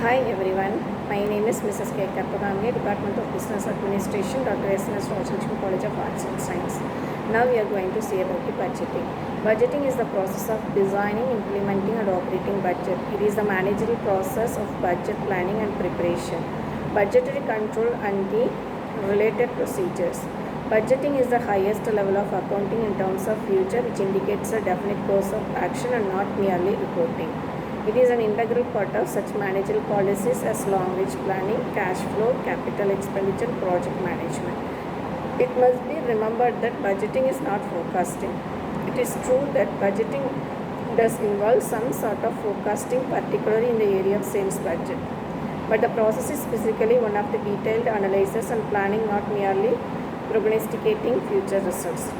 Hi everyone, my name is Mrs. K. Karpagamge, Department of Business Administration, Dr. S.N.S. Rajlakshmi College of Arts and Science. Now we are going to see about the budgeting. Budgeting is the process of designing, implementing and operating budget. It is the managerial process of budget planning and preparation, budgetary control and the related procedures. Budgeting is the highest level of accounting in terms of future, which indicates a definite course of action and not merely reporting. It is an integral part of such managerial policies as long-range planning, cash flow, capital expenditure, project management. It must be remembered that budgeting is not forecasting. It is true that budgeting does involve some sort of forecasting, particularly in the area of sales budget. But the process is physically one of the detailed analysis and planning, not merely prognosticating future results.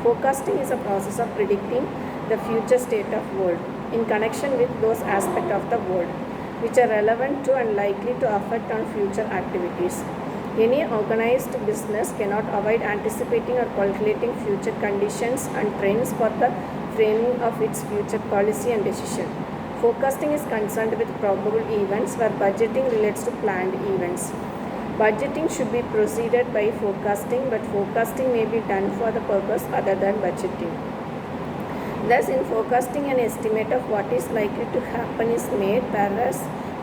Forecasting is a process of predicting the future state of world in connection with those aspects of the world which are relevant to and likely to affect on future activities. Any organized business cannot avoid anticipating or calculating future conditions and trends for the framing of its future policy and decision. Forecasting is concerned with probable events, where budgeting relates to planned events. Budgeting should be preceded by forecasting, but forecasting may be done for the purpose other than budgeting. Thus, in forecasting, an estimate of what is likely to happen is made, whereas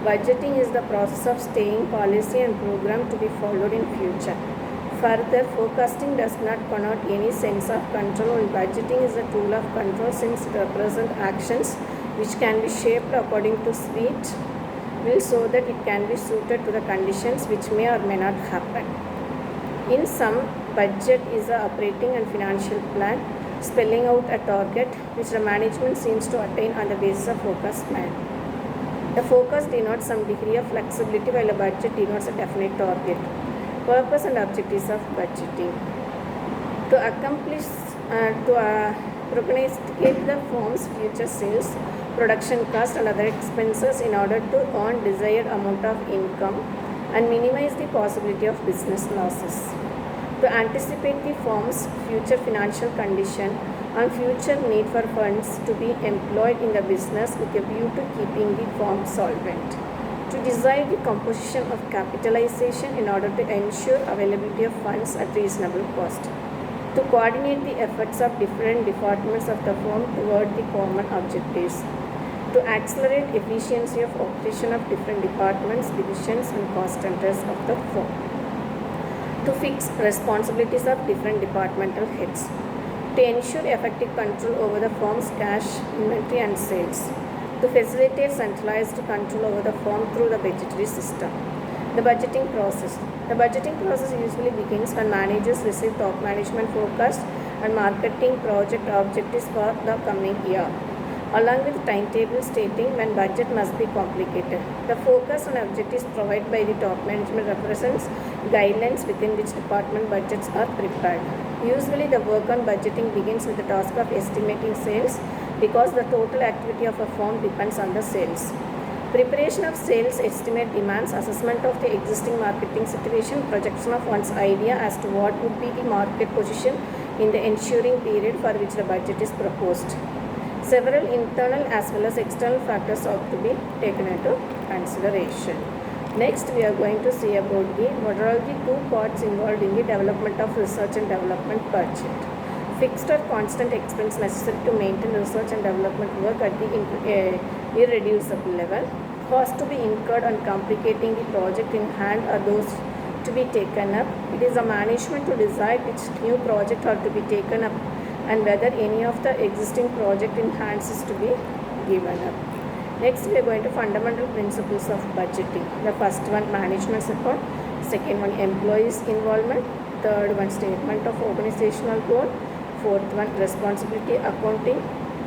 budgeting is the process of staying policy and program to be followed in future. Further, forecasting does not connote any sense of control, and budgeting is a tool of control since it represents actions which can be shaped according to speed will so that it can be suited to the conditions which may or may not happen. In sum, budget is a operating and financial plan spelling out a target which the management seems to attain on the basis of forecast plan. The forecast denotes some degree of flexibility while a budget denotes a definite target. Purpose and objectives of budgeting. To accomplish, prognosticate the firm's future sales, production cost and other expenses in order to earn desired amount of income and minimize the possibility of business losses. To anticipate the firm's future financial condition and future need for funds to be employed in the business with a view to keeping the firm solvent. To decide the composition of capitalization in order to ensure availability of funds at reasonable cost. To coordinate the efforts of different departments of the firm toward the common objectives. To accelerate efficiency of operation of different departments, divisions and cost centers of the firm. To fix responsibilities of different departmental heads. To ensure effective control over the firm's cash, inventory and sales. To facilitate centralized control over the firm through the budgetary system. The budgeting process. The budgeting process usually begins when managers receive top management forecast and marketing project objectives for the coming year, along with timetable stating when budget must be completed. The focus and objectives provided by the top management represents guidelines within which department budgets are prepared. Usually the work on budgeting begins with the task of estimating sales because the total activity of a firm depends on the sales. Preparation of sales estimate demands assessment of the existing marketing situation, projection of one's idea as to what would be the market position in the ensuing period for which the budget is proposed. Several internal as well as external factors ought to be taken into consideration. Next, we are going to see about what are the two parts involved in the development of research and development budget. Fixed or constant expense necessary to maintain research and development work at the irreducible level. Cost to be incurred on complicating the project in hand are those to be taken up. It is the management to decide which new project are to be taken up and whether any of the existing project in hands is to be given up. Next, we are going to fundamental principles of budgeting. The first one, management support. Second one, employees involvement. Third one, statement of organizational goal. Fourth one, responsibility accounting.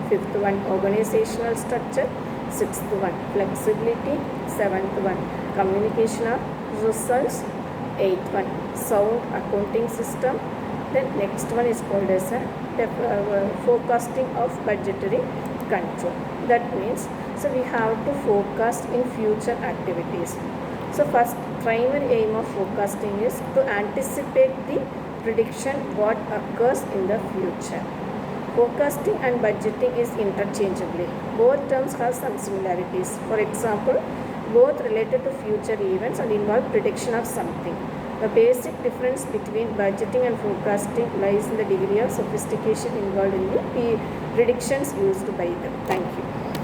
Fifth one, organizational structure. Sixth one, flexibility. Seventh one, communication of results. Eighth one, sound accounting system. Then next one is called as a forecasting of budgetary control. That means, so we have to forecast in future activities. So first primary aim of forecasting is to anticipate the prediction what occurs in the future. Forecasting and budgeting is interchangeably. Both terms have some similarities. For example, both related to future events and involve prediction of something. The basic difference between budgeting and forecasting lies in the degree of sophistication involved in the predictions used by them. Thank you.